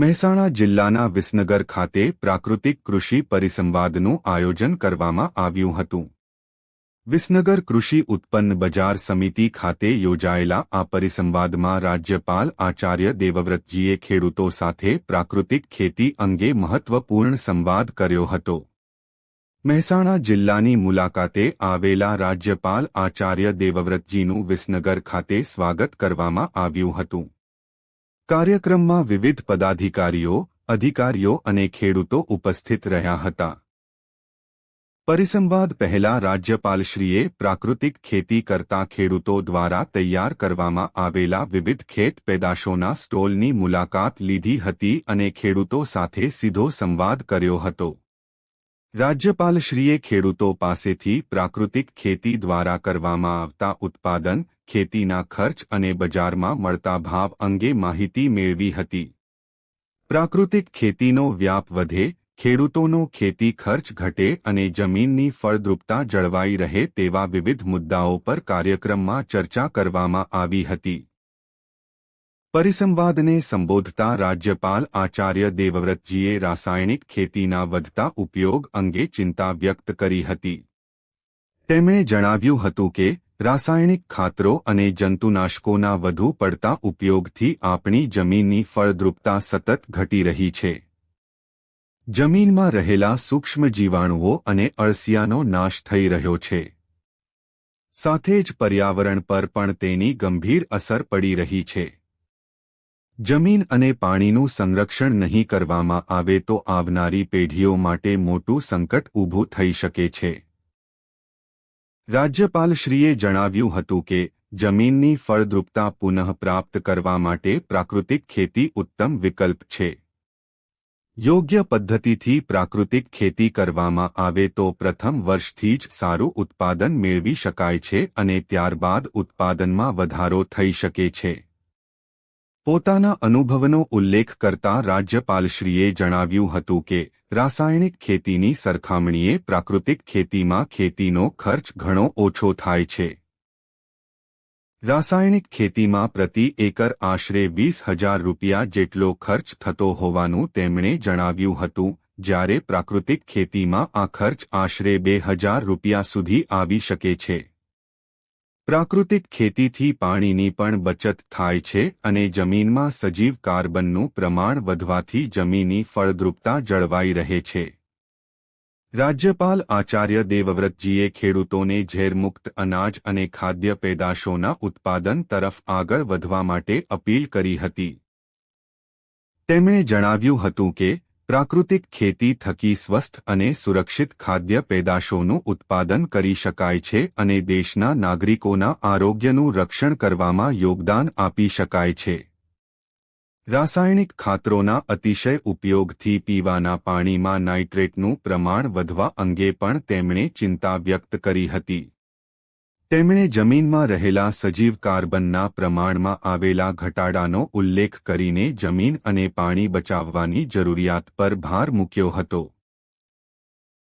મહેસાણા જિલ્લાના વિસનગર ખાતે પ્રાકૃતિક કૃષિ પરિસંવાદનું આયોજન કરવામાં આવ્યું હતું। વિસનગર કૃષિ ઉત્પન્ન બજાર સમિતિ ખાતે યોજાયેલા આ પરિસંવાદમાં રાજ્યપાલ આચાર્ય દેવવ્રતજીએ ખેડૂતો સાથે પ્રાકૃતિક ખેતી અંગે મહત્વપૂર્ણ સંવાદ કર્યો હતો। મહેસાણા જિલ્લાની મુલાકાતે આવેલા રાજ્યપાલ આચાર્ય દેવવ્રતજીનું વિસનગર ખાતે સ્વાગત કરવામાં આવ્યું હતું। કાર્યક્રમમાં વિવિધ પદાધિકારીઓ, અધિકારીઓ અને ખેડૂતો ઉપસ્થિત રહ્યા હતા। પરિસંવાદ પહેલા રાજ્યપાલશ્રીએ પ્રાકૃતિક ખેતી કરતા ખેડૂતો દ્વારા તૈયાર કરવામાં આવેલા વિવિધ ખેત પેદાશોના સ્ટોલની મુલાકાત લીધી હતી અને ખેડૂતો સાથે સીધો સંવાદ કર્યો હતો। રાજ્યપાલશ્રીએ ખેડૂતો પાસેથી પ્રાકૃતિક ખેતી દ્વારા કરવામાં આવતા ઉત્પાદન, ખેતીના ખર્ચ અને બજારમાં મળતા ભાવ અંગે માહિતી મેળવી હતી। પ્રાકૃતિક ખેતીનો વ્યાપ વધે, ખેડૂતોનો ખેતી ખર્ચ ઘટે અને જમીનની ફળદ્રુપતા જળવાઈ રહે તેવા વિવિધ મુદ્દાઓ પર કાર્યક્રમમાં ચર્ચા કરવામાં આવી હતી। પરિસંવાદને સંબોધતા રાજ્યપાલ આચાર્ય દેવવ્રતજીએ રાસાયણિક ખેતીના વધતા ઉપયોગ અંગે ચિંતા વ્યક્ત કરી હતી। તેમણે જણાવ્યું હતું કે રાસાયણિક ખાતરો અને જંતુનાશકોના વધુ પડતા ઉપયોગથી આપણી જમીનની ફળદ્રુપતા સતત ઘટી રહી છે। જમીનમાં રહેલા સૂક્ષ્મ જીવાણુઓ અને અળસિયાનો નાશ થઈ રહ્યો છે। સાથે જ પર્યાવરણ પર પણ તેની ગંભીર અસર પડી રહી છે। જમીન અને પાણીનું સંરક્ષણ નહીં કરવામાં આવે તો આવનારી પેઢીઓ માટે મોટું સંકટ ઊભું થઈ શકે છે। રાજ્યપાલશ્રીએ જણાવ્યું હતું કે જમીનની ફળદ્રુપતા પુનઃપ્રાપ્ત કરવા માટે પ્રાકૃતિક ખેતી ઉત્તમ વિકલ્પ છે। યોગ્ય પદ્ધતિથી પ્રાકૃતિક ખેતી કરવામાં આવે તો પ્રથમ વર્ષથી જ સારું ઉત્પાદન મેળવી શકાય છે અને ત્યારબાદ ઉત્પાદનમાં વધારો થઈ શકે છે। પોતાના અનુભવનો ઉલ્લેખ કરતા રાજ્યપાલશ્રીએ જણાવ્યું હતું કે રાસાયણિક ખેતીની સરખામણીએ પ્રાકૃતિક ખેતીમાં ખેતીનો ખર્ચ ઘણો ઓછો થાય છે। રાસાયણિક ખેતીમાં પ્રતિ એકર આશરે 20,000 રૂપિયા જેટલો ખર્ચ થતો હોવાનું તેમણે જણાવ્યું હતું, જ્યારે પ્રાકૃતિક ખેતીમાં આ ખર્ચ આશરે 2,000 રૂપિયા સુધી આવી શકે છે। પ્રાકૃતિક ખેતીથી પાણીની પણ બચત થાય છે અને જમીનમાં સજીવ કાર્બનનું પ્રમાણ વધવાથી જમીનની ફળદ્રુપતા જળવાઈ રહે છે। રાજ્યપાલ આચાર્ય દેવવ્રતજીએ ખેડૂતોને ઝેરમુક્ત અનાજ અને ખાદ્ય પેદાશોના ઉત્પાદન તરફ આગળ વધવા માટે અપીલ કરી હતી। તેમણે જણાવ્યું હતું કે પ્રાકૃતિક ખેતી થકી સ્વસ્થ અને સુરક્ષિત ખાદ્ય પેદાશોનું ઉત્પાદન કરી શકાય છે અને દેશના નાગરિકોના આરોગ્યનું રક્ષણ કરવામાં યોગદાન આપી શકાય છે। રાસાયણિક ખાતરોના અતિશય ઉપયોગથી પીવાના પાણીમાં નાઇટ્રેટનું પ્રમાણ વધવા અંગે પણ તેમણે ચિંતા વ્યક્ત કરી હતી। તેમણે જમીનમાં રહેલા સજીવ કાર્બનના પ્રમાણમાં આવેલા ઘટાડાનો ઉલ્લેખ કરીને જમીન અને પાણી બચાવવાની જરૂરિયાત પર ભાર મૂક્યો હતો।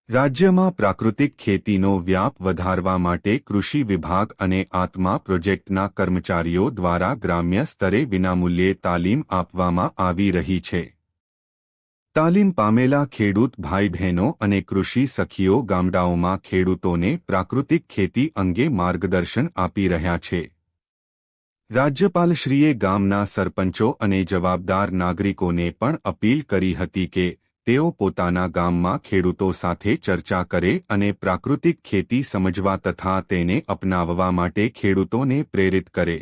રાજ્યમાં પ્રાકૃતિક ખેતીનો વ્યાપ વધારવા માટે કૃષિ વિભાગ અને આત્મા પ્રોજેક્ટના કર્મચારીઓ દ્વારા ગ્રામ્ય સ્તરે વિનામૂલ્યે તાલીમ આપવામાં આવી રહી છે। તાલીમ પામેલા ખેડૂત ભાઈ બહેનો અને કૃષિ સખીઓ ગામડાઓમાં ખેડૂતોને પ્રાકૃતિક ખેતી અંગે માર્ગદર્શન આપી રહ્યા છે। રાજ્યપાલશ્રીએ ગામના સરપંચો અને જવાબદાર નાગરિકોને પણ અપીલ કરી હતી કે તેઓ પોતાના ગામમાં ખેડૂતો સાથે ચર્ચા કરે અને પ્રાકૃતિક ખેતી સમજવા તથા તેને અપનાવવા માટે ખેડૂતોને પ્રેરિત કરે।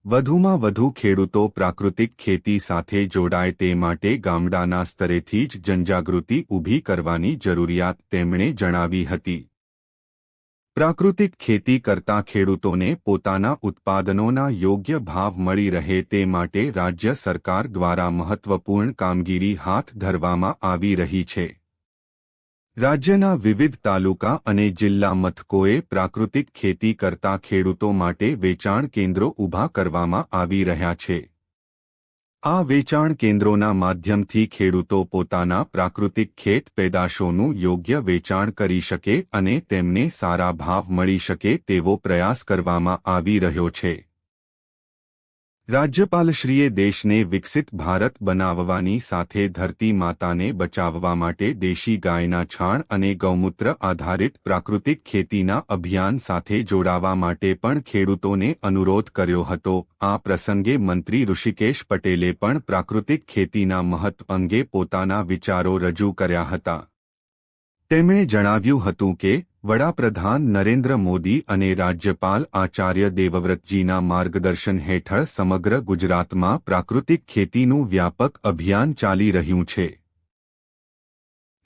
વધુમાં વધુ ખેડૂતો પ્રાકૃતિક ખેતી સાથે જોડાય તે માટે ગામડાના સ્તરેથી જ જનજાગૃતિ ઊભી કરવાની જરૂરિયાત તેમણે જણાવી હતી। પ્રાકૃતિક ખેતી કરતા ખેડૂતોને પોતાના ઉત્પાદનોના યોગ્ય ભાવ મળી રહે તે માટે રાજ્ય સરકાર દ્વારા મહત્વપૂર્ણ કામગીરી હાથ ધરવામાં આવી રહી છે। રાજ્યના વિવિધ તાલુકા અને જિલ્લા મથકોએ પ્રાકૃતિક ખેતી કરતા ખેડૂતો માટે વેચાણ કેન્દ્રો ઊભા કરવામાં આવી રહ્યા છે। આ વેચાણ કેન્દ્રોના માધ્યમથી ખેડૂતો પોતાના પ્રાકૃતિક ખેત પેદાશોનું યોગ્ય વેચાણ કરી શકે અને તેમને સારા ભાવ મળી શકે તેવો પ્રયાસ કરવામાં આવી રહ્યો છે। રાજ્યપાલશ્રીએ દેશને વિકસિત ભારત બનાવવાની સાથે ધરતી માતાને બચાવવા માટે દેશી ગાયના છાણ અને ગૌમૂત્ર આધારિત પ્રાકૃતિક ખેતીના અભિયાન સાથે જોડાવા માટે પણ ખેડૂતોને અનુરોધ કર્યો હતો। આ પ્રસંગે મંત્રી ઋષિકેશ પટેલે પણ પ્રાકૃતિક ખેતીના મહત્વ અંગે પોતાના વિચારો રજૂ કર્યા હતા। તેમણે જણાવ્યું હતું કે વડાપ્રધાન નરેન્દ્ર મોદી અને રાજ્યપાલ આચાર્ય દેવવ્રતજીના માર્ગદર્શન હેઠળ સમગ્ર ગુજરાતમાં પ્રાકૃતિક ખેતીનું વ્યાપક અભિયાન ચાલી રહ્યું છે।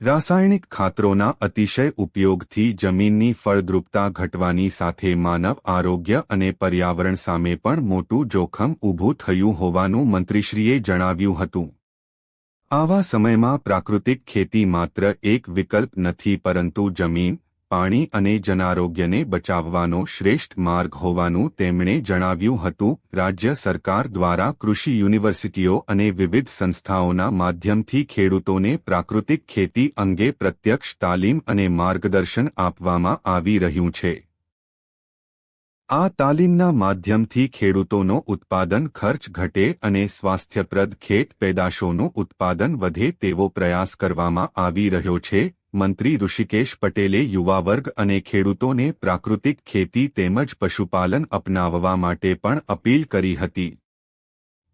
રાસાયણિક ખાતરોના અતિશય ઉપયોગથી જમીનની ફળદ્રુપતા ઘટવાની સાથે માનવ આરોગ્ય અને પર્યાવરણ સામે પણ મોટું જોખમ ઊભું થયું હોવાનું મંત્રીશ્રીએ જણાવ્યું હતું। આવા સમયમાં પ્રાકૃતિક ખેતી માત્ર એક વિકલ્પ નથી પરંતુ જમીન, પાણી અને જનારોગ્યને બચાવવાનો શ્રેષ્ઠ માર્ગ હોવાનું તેમણે જણાવ્યું હતું। રાજ્ય સરકાર દ્વારા કૃષિ યુનિવર્સિટીઓ અને વિવિધ સંસ્થાઓના માધ્યમથી ખેડૂતોને પ્રાકૃતિક ખેતી અંગે પ્રત્યક્ષ તાલીમ અને માર્ગદર્શન આપવામાં આવી રહ્યું છે। આ તાલીમના માધ્યમથી ખેડૂતોનો ઉત્પાદન ખર્ચ ઘટે અને સ્વાસ્થ્યપ્રદ ખેત પેદાશોનું ઉત્પાદન વધે તેવો પ્રયાસ કરવામાં આવી રહ્યો છે। મંત્રી ઋષિકેશ પટેલે યુવા વર્ગ અને ખેડૂતોને પ્રાકૃતિક ખેતી તેમજ પશુપાલન અપનાવવા માટે પણ અપીલ કરી હતી।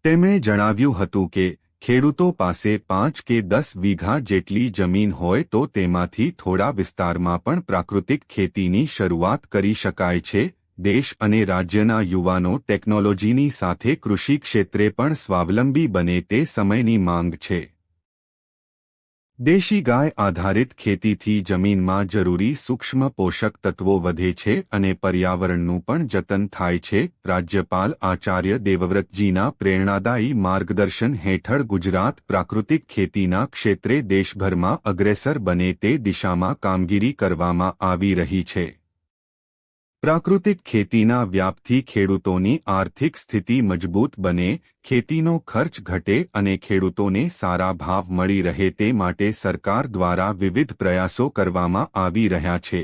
તેમણે જણાવ્યું હતું કે ખેડૂતો પાસે 5 કે 10 વીઘા જેટલી જમીન હોય તો તેમાંથી થોડા વિસ્તારમાં પણ પ્રાકૃતિક ખેતીની શરૂઆત કરી શકાય છે। દેશ અને રાજ્યના યુવાનો ટેકનોલોજીની સાથે કૃષિ ક્ષેત્રે પણ સ્વાવલંબી બને તે સમયની માંગ છે। દેશી ગાય આધારિત ખેતીથી જમીનમાં જરૂરી સૂક્ષ્મ પોષક તત્વો વધે છે અને પર્યાવરણનું પણ જતન થાય છે। રાજ્યપાલ આચાર્ય દેવવ્રતજીના પ્રેરણાદાયી માર્ગદર્શન હેઠળ ગુજરાત પ્રાકૃતિક ખેતીના ક્ષેત્રે દેશભરમાં અગ્રેસર બને તે દિશામાં કામગીરી કરવામાં આવી રહી છે। પ્રાકૃતિક ખેતીના વ્યાપથી ખેડૂતોની આર્થિક સ્થિતિ મજબૂત બને, ખેતીનો ખર્ચ ઘટે અને ખેડૂતોને સારા ભાવ મળી રહે તે માટે સરકાર દ્વારા વિવિધ પ્રયાસો કરવામાં આવી રહ્યા છે।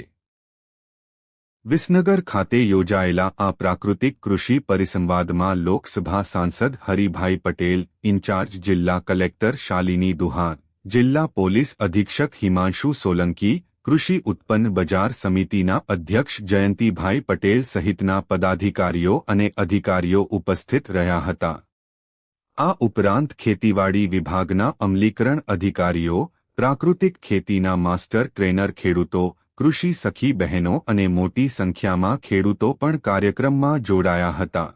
વિસનગર ખાતે યોજાયેલા આ પ્રાકૃતિક કૃષિ પરિસંવાદમાં લોકસભા સાંસદ હરિભાઈ પટેલ, ઇન્ચાર્જ જિલ્લા કલેક્ટર શાલિની દુહાન, જિલ્લા પોલીસ અધિક્ષક હિમાંશુ સોલંકી, કૃષિ ઉત્પન્ન બજાર સમિતિના અધ્યક્ષ જયંતિભાઈ પટેલ સહિતના પદાધિકારીઓ અને અધિકારીઓ ઉપસ્થિત રહ્યા હતા। આ ઉપરાંત ખેતીવાડી વિભાગના અમલીકરણ અધિકારીઓ, પ્રાકૃતિક ખેતીના માસ્ટર ટ્રેનર, ખેડૂતો, કૃષિ સખી બહેનો અને મોટી સંખ્યામાં ખેડૂતો પણ કાર્યક્રમમાં જોડાયા હતા।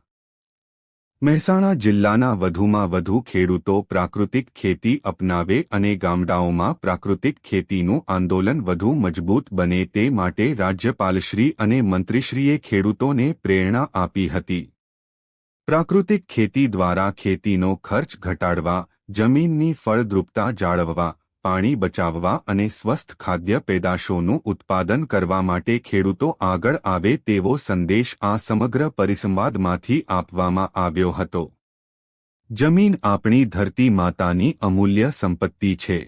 મહેસાણા જિલ્લાના વધુમાં વધુ ખેડૂતો પ્રાકૃતિક ખેતી અપનાવે અને ગામડાઓમાં પ્રાકૃતિક ખેતીનું આંદોલન વધુ મજબૂત બને તે માટે રાજ્યપાલશ્રી અને મંત્રીશ્રીએ ખેડૂતોને પ્રેરણા આપી હતી। પ્રાકૃતિક ખેતી દ્વારા ખેતીનો ખર્ચ ઘટાડવા, જમીનની ફળદ્રુપતા જાળવવા, પાણી બચાવવા અને સ્વસ્થ ખાદ્ય પેદાશોનું ઉત્પાદન કરવા માટે ખેડૂતો આગળ આવે તેવો સંદેશ આ સમગ્ર પરિસંવાદમાંથી આપવામાં આવ્યો હતો। જમીન આપણી ધરતી માતાની અમૂલ્ય સંપત્તિ છે।